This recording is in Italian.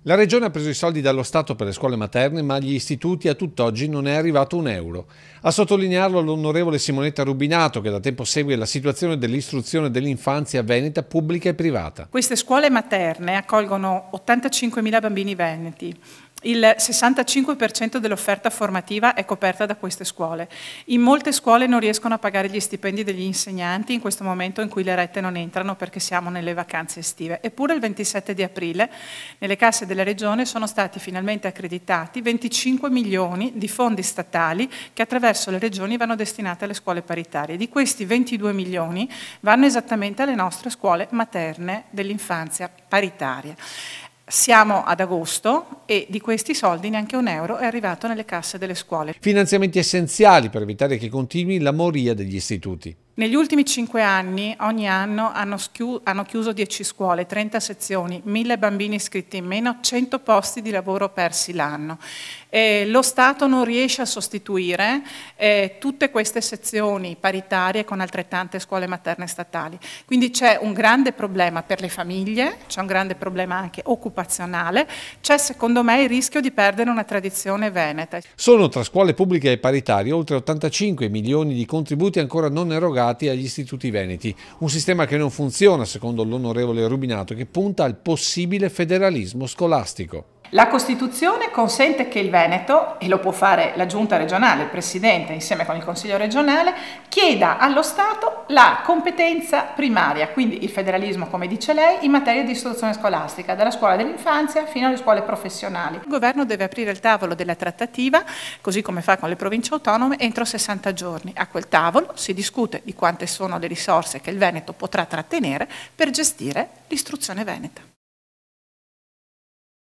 La Regione ha preso i soldi dallo Stato per le scuole materne, ma agli istituti a tutt'oggi non è arrivato un euro. A sottolinearlo l'onorevole Simonetta Rubinato, che da tempo segue la situazione dell'istruzione dell'infanzia veneta pubblica e privata. Queste scuole materne accolgono 85.000 bambini veneti. Il 65% dell'offerta formativa è coperta da queste scuole. In molte scuole non riescono a pagare gli stipendi degli insegnanti in questo momento in cui le rette non entrano perché siamo nelle vacanze estive. Eppure il 27 di aprile nelle casse della Regione sono stati finalmente accreditati 25 milioni di fondi statali che attraverso le regioni vanno destinati alle scuole paritarie. Di questi 22 milioni vanno esattamente alle nostre scuole materne dell'infanzia paritarie. Siamo ad agosto e di questi soldi neanche un euro è arrivato nelle casse delle scuole. Finanziamenti essenziali per evitare che continui la moria degli istituti. Negli ultimi 5 anni, ogni anno, hanno chiuso 10 scuole, 30 sezioni, 1000 bambini iscritti in meno, 100 posti di lavoro persi l'anno. Lo Stato non riesce a sostituire tutte queste sezioni paritarie con altrettante scuole materne statali. Quindi c'è un grande problema per le famiglie, c'è un grande problema anche occupazionale, c'è secondo me il rischio di perdere una tradizione veneta. Sono tra scuole pubbliche e paritarie oltre 85 milioni di contributi ancora non erogati agli istituti veneti, un sistema che non funziona secondo l'onorevole Rubinato, che punta al possibile federalismo scolastico. La Costituzione consente che il Veneto, e lo può fare la Giunta regionale, il Presidente insieme con il Consiglio regionale, chieda allo Stato la competenza primaria, quindi il federalismo, come dice lei, in materia di istruzione scolastica, dalla scuola dell'infanzia fino alle scuole professionali. Il Governo deve aprire il tavolo della trattativa, così come fa con le province autonome, entro 60 giorni. A quel tavolo si discute di quante sono le risorse che il Veneto potrà trattenere per gestire l'istruzione veneta.